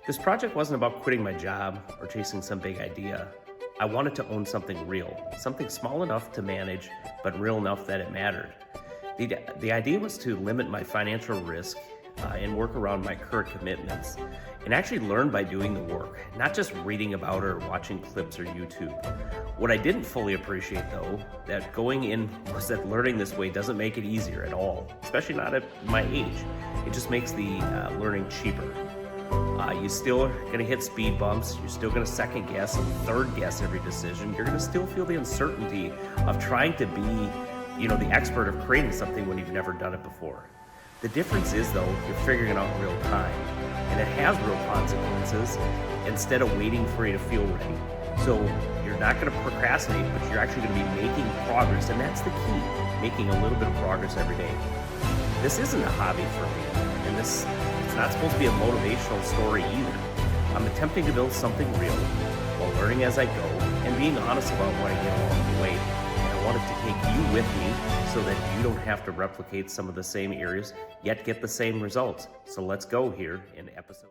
This project wasn't about quitting my job or chasing some big idea. I wanted to own something real, something small enough to manage, but real enough that it mattered. The idea was to limit my financial risk and work around my current commitments, and actually learn by doing the work, not just reading about it or watching clips or YouTube. What I didn't fully appreciate, though, that going in was that learning this way doesn't make it easier at all, especially not at my age. It just makes the learning cheaper. You're still gonna hit speed bumps, you're still gonna second guess and third guess every decision, you're gonna still feel the uncertainty of trying to be, the expert of creating something when you've never done it before. The difference is, though, you're figuring it out in real time, and it has real consequences instead of waiting for you to feel ready. So you're not gonna procrastinate, but you're actually gonna be making progress, and that's the key, making a little bit of progress every day. This isn't a hobby for me, and it's not supposed to be a motivational story either. I'm attempting to build something real while learning as I go and being honest about what I get along the way. And I wanted to take you with me so that you don't have to replicate some of the same areas, yet get the same results. So let's go here in episode.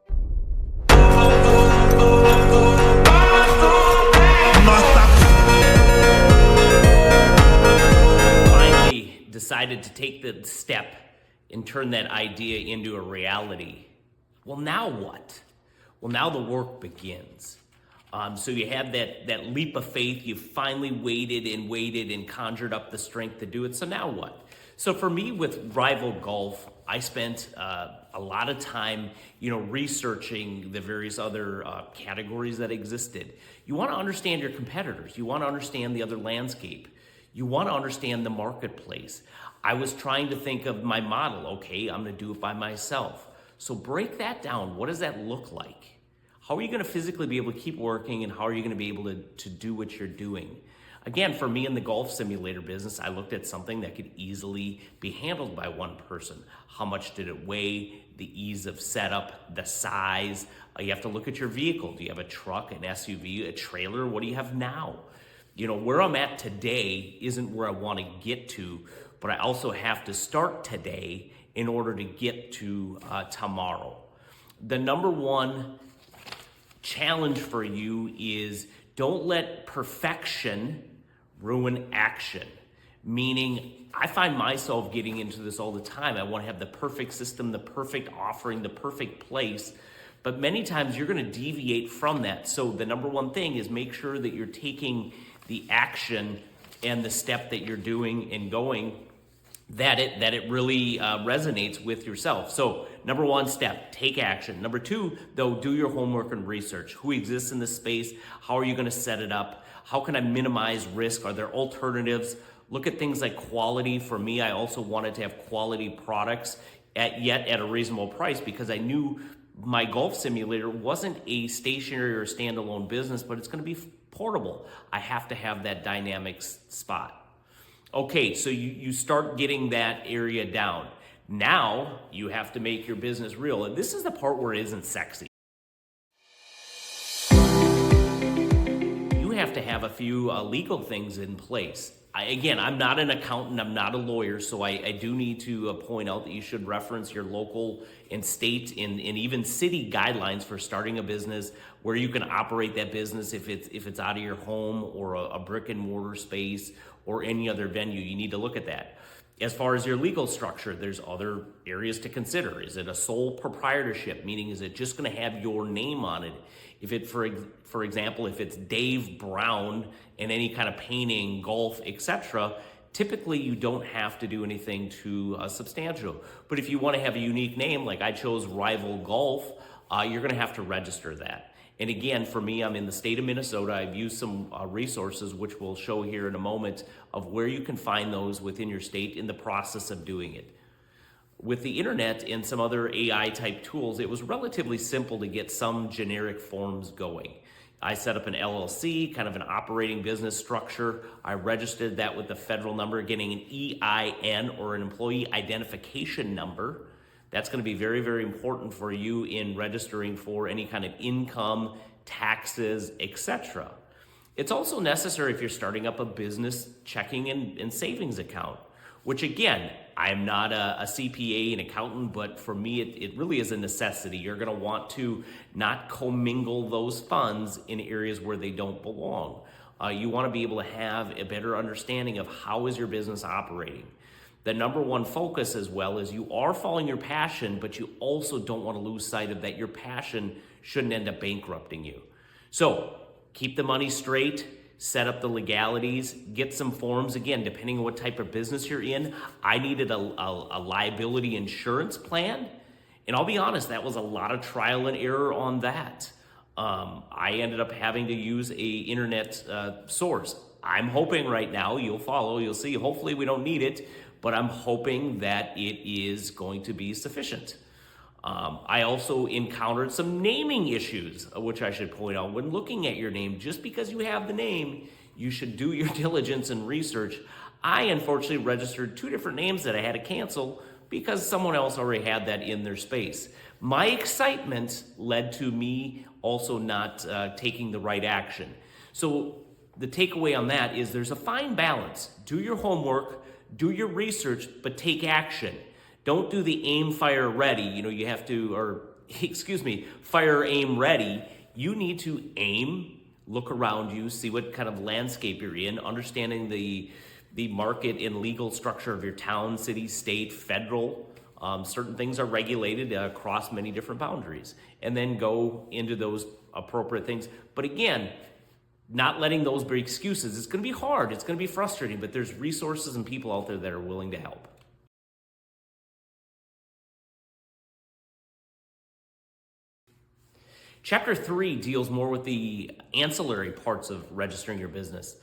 Finally decided to take the step and turn that idea into a reality. Well, now what? Well, now the work begins. So you have that leap of faith. You finally waited and conjured up the strength to do it. So now what? So for me with Rival Golf, I spent a lot of time, researching the various other categories that existed. You want to understand your competitors. You want to understand the other landscape. You want to understand the marketplace. I was trying to think of my model. Okay, I'm going to do it by myself. So break that down. What does that look like? How are you going to physically be able to keep working, and how are you going to be able to do what you're doing? Again, for me in the golf simulator business, I looked at something that could easily be handled by one person. How much did it weigh? The ease of setup, the size. You have to look at your vehicle. Do you have a truck, an SUV, a trailer? What do you have now? Where I'm at today isn't where I want to get to, but I also have to start today in order to get to tomorrow. The number one challenge for you is don't let perfection ruin action. Meaning, I find myself getting into this all the time. I want to have the perfect system, the perfect offering, the perfect place. But many times you're going to deviate from that. So the number one thing is make sure that you're taking the action and the step that you're doing and going, that it really resonates with yourself. So number one step, take action. Number two, though, do your homework and research. Who exists in this space? How are you going to set it up? How can I minimize risk? Are there alternatives? Look at things like quality. For me, I also wanted to have quality products at a reasonable price, because I knew my golf simulator wasn't a stationary or standalone business, but it's going to be portable. I have to have that dynamic spot. Okay, so you start getting that area down. Now you have to make your business real. And this is the part where it isn't sexy. You have to have a few legal things in place. I'm not an accountant, I'm not a lawyer, so I do need to point out that you should reference your local and state and even city guidelines for starting a business, where you can operate that business if it's out of your home or a brick and mortar space or any other venue. You need to look at that. As far as your legal structure, there's other areas to consider. Is it a sole proprietorship? Meaning, is it just going to have your name on it? If it, for example, if it's Dave Brown and any kind of painting, golf, etc., typically you don't have to do anything too substantial. But if you want to have a unique name, like I chose Rival Golf, you're going to have to register that. And again, for me, I'm in the state of Minnesota. I've used some resources, which we'll show here in a moment, of where you can find those within your state in the process of doing it. With the internet and some other AI type tools, it was relatively simple to get some generic forms going. I set up an LLC, kind of an operating business structure. I registered that with the federal number, getting an EIN, or an employee identification number. That's going to be very, very important for you in registering for any kind of income, taxes, etc. It's also necessary if you're starting up a business checking and savings account, which again, I'm not a CPA, an accountant, but for me, it really is a necessity. You're going to want to not commingle those funds in areas where they don't belong. You want to be able to have a better understanding of how is your business operating. The number one focus as well is you are following your passion, but you also don't want to lose sight of that your passion shouldn't end up bankrupting you. So keep the money straight, set up the legalities, get some forms. Again, depending on what type of business you're in, I needed a liability insurance plan. And I'll be honest, that was a lot of trial and error on that. I ended up having to use a internet source. I'm hoping right now, you'll see, hopefully we don't need it, but I'm hoping that it is going to be sufficient. I also encountered some naming issues, which I should point out. When looking at your name, just because you have the name, you should do your diligence and research. I unfortunately registered 2 different names that I had to cancel because someone else already had that in their space. My excitement led to me also not taking the right action. So the takeaway on that is there's a fine balance. Do your homework, do your research, but take action. Don't do the aim, fire, ready. You have to, fire, aim, ready. You need to aim, look around you, see what kind of landscape you're in, understanding the market and legal structure of your town, city, state, federal. Certain things are regulated across many different boundaries, and then go into those appropriate things. But again, not letting those be excuses. It's going to be hard. It's going to be frustrating, but there's resources and people out there that are willing to help. Chapter 3 deals more with the ancillary parts of registering your business.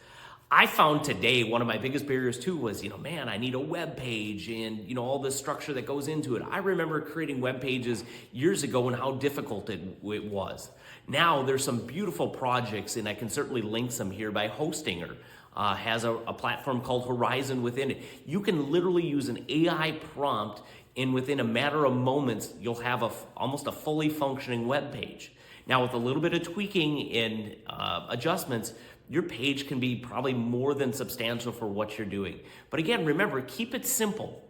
I found today one of my biggest barriers too was, I need a web page and, all this structure that goes into it. I remember creating web pages years ago and how difficult it was. Now there's some beautiful projects, and I can certainly link some here by Hostinger. Has a platform called Horizon within it. You can literally use an AI prompt, and within a matter of moments, you'll have almost a fully functioning web page. Now, with a little bit of tweaking and adjustments, your page can be probably more than substantial for what you're doing. But again, remember, keep it simple.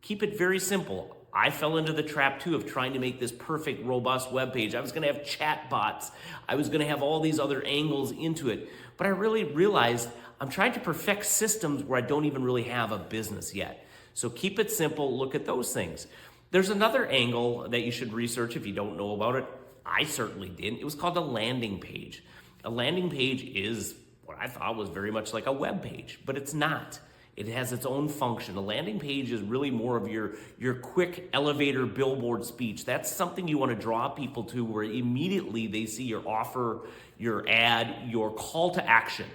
Keep it very simple. I fell into the trap too of trying to make this perfect, robust web page. I was going to have chat bots. I was going to have all these other angles into it. But I really realized I'm trying to perfect systems where I don't even really have a business yet. So keep it simple. Look at those things. There's another angle that you should research if you don't know about it. I certainly didn't. It was called a landing page. A landing page is what I thought was very much like a web page, but it's not. It has its own function. A landing page is really more of your quick elevator billboard speech. That's something you want to draw people to where immediately they see your offer, your ad, your call to action.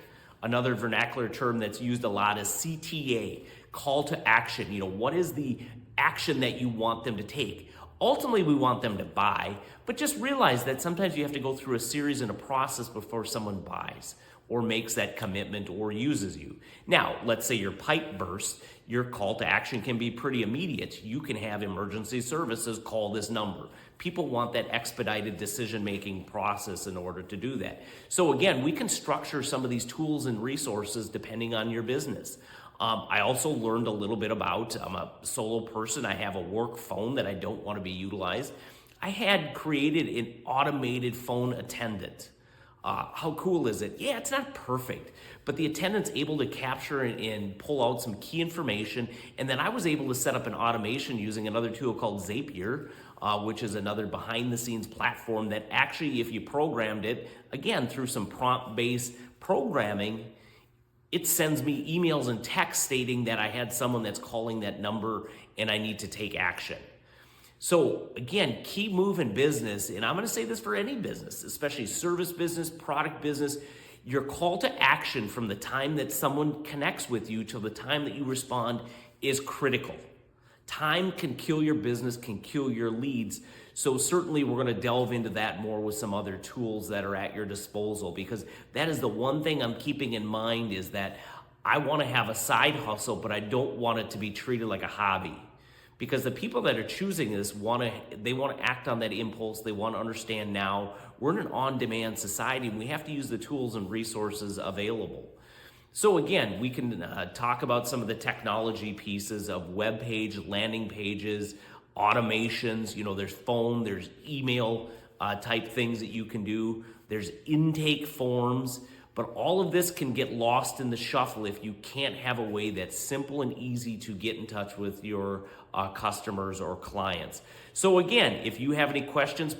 Another vernacular term that's used a lot is CTA, call to action. What is the action that you want them to take? Ultimately, we want them to buy, but just realize that sometimes you have to go through a series and a process before someone buys or makes that commitment or uses you. Now, let's say your pipe bursts, your call to action can be pretty immediate. You can have emergency services call this number. People want that expedited decision-making process in order to do that. So again, we can structure some of these tools and resources depending on your business. I also learned a little bit about, I'm a solo person, I have a work phone that I don't want to be utilized. I had created an automated phone attendant. How cool is it? Yeah, it's not perfect, but the attendant's able to capture and pull out some key information, and then I was able to set up an automation using another tool called Zapier, which is another behind-the-scenes platform that actually, if you programmed it, again, through some prompt-based programming, it sends me emails and texts stating that I had someone that's calling that number and I need to take action. So again, key move in business, and I'm going to say this for any business, especially service business, product business, your call to action from the time that someone connects with you till the time that you respond is critical. Time can kill your business, can kill your leads. So certainly we're going to delve into that more with some other tools that are at your disposal, because that is the one thing I'm keeping in mind is that I want to have a side hustle, but I don't want it to be treated like a hobby. Because the people that are choosing this want to act on that impulse. They want to understand now we're in an on-demand society and we have to use the tools and resources available. So again, we can talk about some of the technology pieces of web page, landing pages, automations. There's phone, there's email type things that you can do. There's intake forms, but all of this can get lost in the shuffle if you can't have a way that's simple and easy to get in touch with your customers or clients. So again, if you have any questions,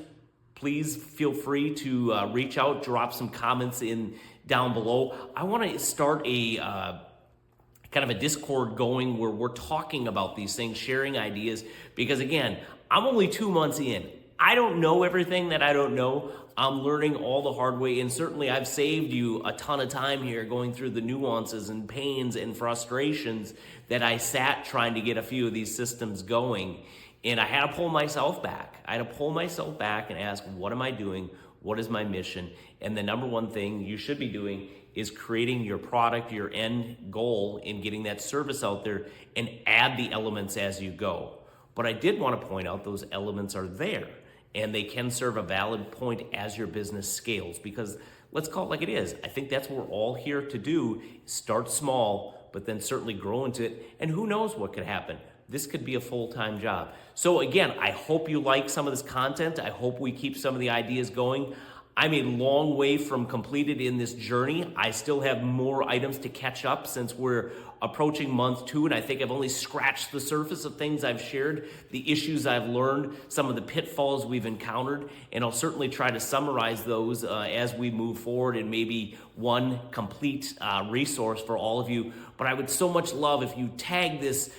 please feel free to reach out, drop some comments in down below. I want to start a kind of a Discord going where we're talking about these things, sharing ideas, because again, I'm only 2 months in. I don't know everything that I don't know. I'm learning all the hard way, and certainly I've saved you a ton of time here going through the nuances and pains and frustrations that I sat trying to get a few of these systems going. And I had to pull myself back. I had to pull myself back and ask, what am I doing? What is my mission? And the number one thing you should be doing is creating your product, your end goal in getting that service out there, and add the elements as you go. But I did want to point out those elements are there, and they can serve a valid point as your business scales, because let's call it like it is. I think that's what we're all here to do. Start small, but then certainly grow into it. And who knows what could happen? This could be a full-time job. So again, I hope you like some of this content. I hope we keep some of the ideas going. I'm a long way from completed in this journey. I still have more items to catch up since we're approaching month 2, and I think I've only scratched the surface of things I've shared, the issues I've learned, some of the pitfalls we've encountered, and I'll certainly try to summarize those as we move forward in maybe one complete resource for all of you. But I would so much love if you tag this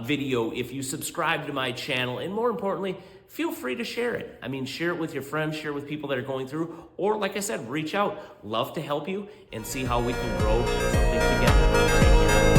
video, if you subscribe to my channel, and more importantly, feel free to share it. I mean, share it with your friends, share it with people that are going through, or like I said, reach out. Love to help you and see how we can grow something together. Take care.